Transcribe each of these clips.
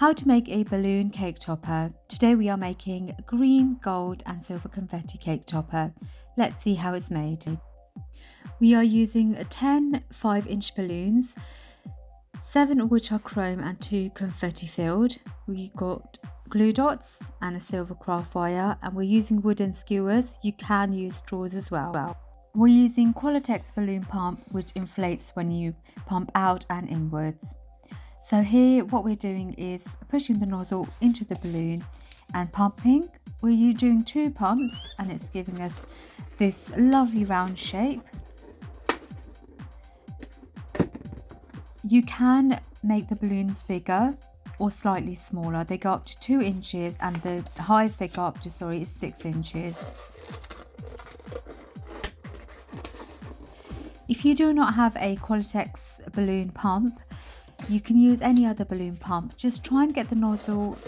How to make a balloon cake topper. Today we are making a green, gold and silver confetti cake topper. Let's see how it's made. We are using 10 5-inch balloons, 7 of which are chrome and 2 confetti filled. We got glue dots and a silver craft wire, and we're using wooden skewers. You can use straws as well. We're using Qualitex balloon pump, which inflates when you pump out and inwards. So here what we're doing is pushing the nozzle into the balloon and pumping. We're doing 2 pumps and it's giving us this lovely round shape. You can make the balloons bigger or slightly smaller. They go up to 2 inches and the highest they go up to, is 6 inches. If you do not have a Qualitex balloon pump, you can use any other balloon pump. Just try and get the nozzle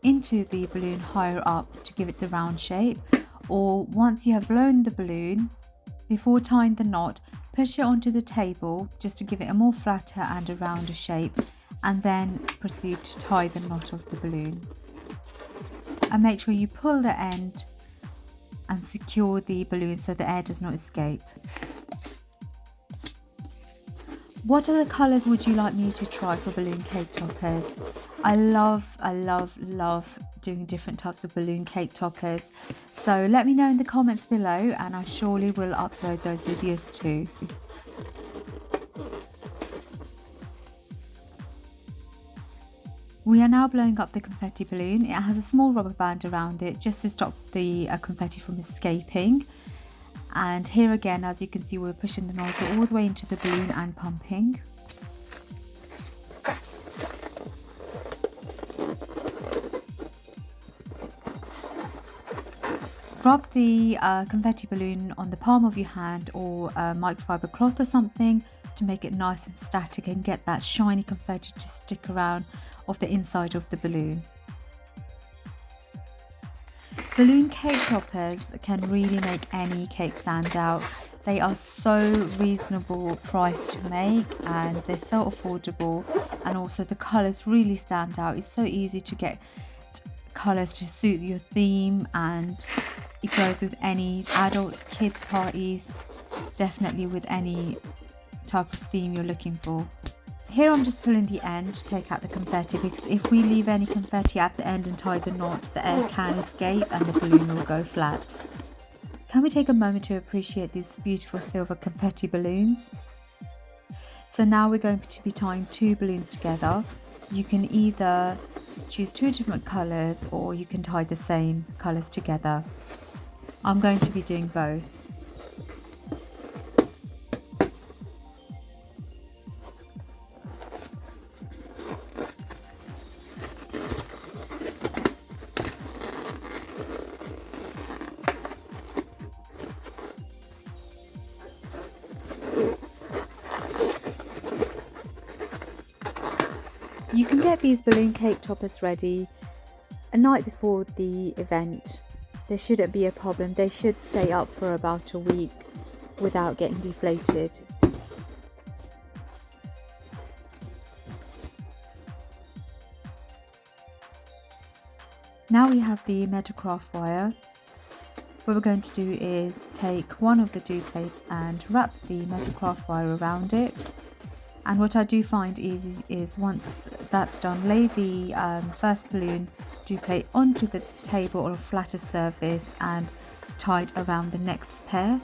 into the balloon higher up to give it the round shape, or once you have blown the balloon, before tying the knot, push it onto the table just to give it a more flatter and a rounder shape, and then proceed to tie the knot of the balloon. And make sure you pull the end and secure the balloon so the air does not escape. What other colours would you like me to try for balloon cake toppers? I love doing different types of balloon cake toppers. So let me know in the comments below and I surely will upload those videos too. We are now blowing up the confetti balloon. It has a small rubber band around it just to stop the confetti from escaping. And here again, as you can see, we're pushing the nozzle all the way into the balloon and pumping. Rub the confetti balloon on the palm of your hand or a microfiber cloth or something to make it nice and static and get that shiny confetti to stick around of the inside of the balloon. Balloon cake toppers can really make any cake stand out. They are so reasonable price to make and they're so affordable, and also the colours really stand out. It's so easy to get colours to suit your theme, and it goes with any adults, kids parties, definitely with any type of theme you're looking for. Here I'm just pulling the end to take out the confetti, because if we leave any confetti at the end and tie the knot, the air can escape and the balloon will go flat. Can we take a moment to appreciate these beautiful silver confetti balloons? So now we're going to be tying 2 balloons together. You can either choose 2 different colours or you can tie the same colours together. I'm going to be doing both. You can get these balloon cake toppers ready a night before the event. There shouldn't be a problem. They should stay up for about a week without getting deflated. Now we have the metal craft wire. What we're going to do is take one of the dough plates and wrap the metal craft wire around it. And what I do find is once that's done, lay the first balloon dough plate onto the table or a flatter surface and tie it around the next pair.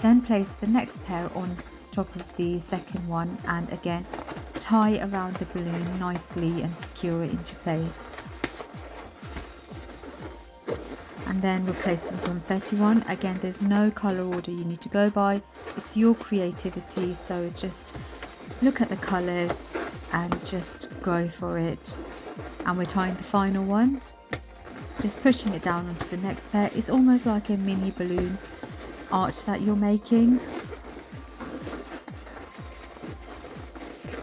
Then place the next pair on top of the second one and again tie around the balloon nicely and secure it into place. And then we'll place the confetti one. Again, there's no colour order you need to go by. It's your creativity, so just look at the colours and just go for it. And we're tying the final one, just pushing it down onto the next pair. It's almost like a mini balloon arch that you're making.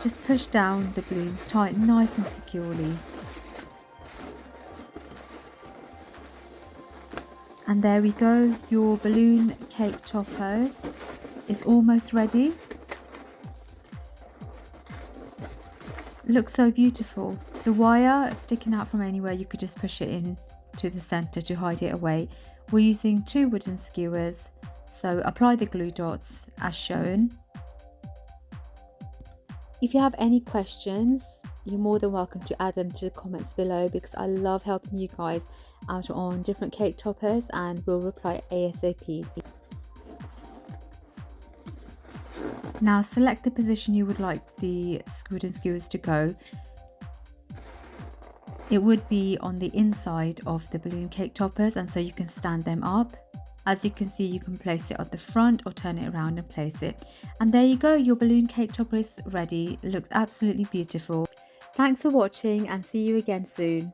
Just push down the balloons, tie it nice and securely. And there we go, your balloon cake toppers is almost ready. Looks so beautiful. The wire sticking out from anywhere, you could just push it in to the center to hide it away. We're using 2 wooden skewers, so apply the glue dots as shown. If you have any questions, you're more than welcome to add them to the comments below, because I love helping you guys out on different cake toppers and will reply ASAP. Now select the position you would like the wooden skewers to go. It would be on the inside of the balloon cake toppers, and so you can stand them up. As you can see, you can place it at the front or turn it around and place it. And there you go, your balloon cake topper is ready. It looks absolutely beautiful. Thanks for watching and see you again soon.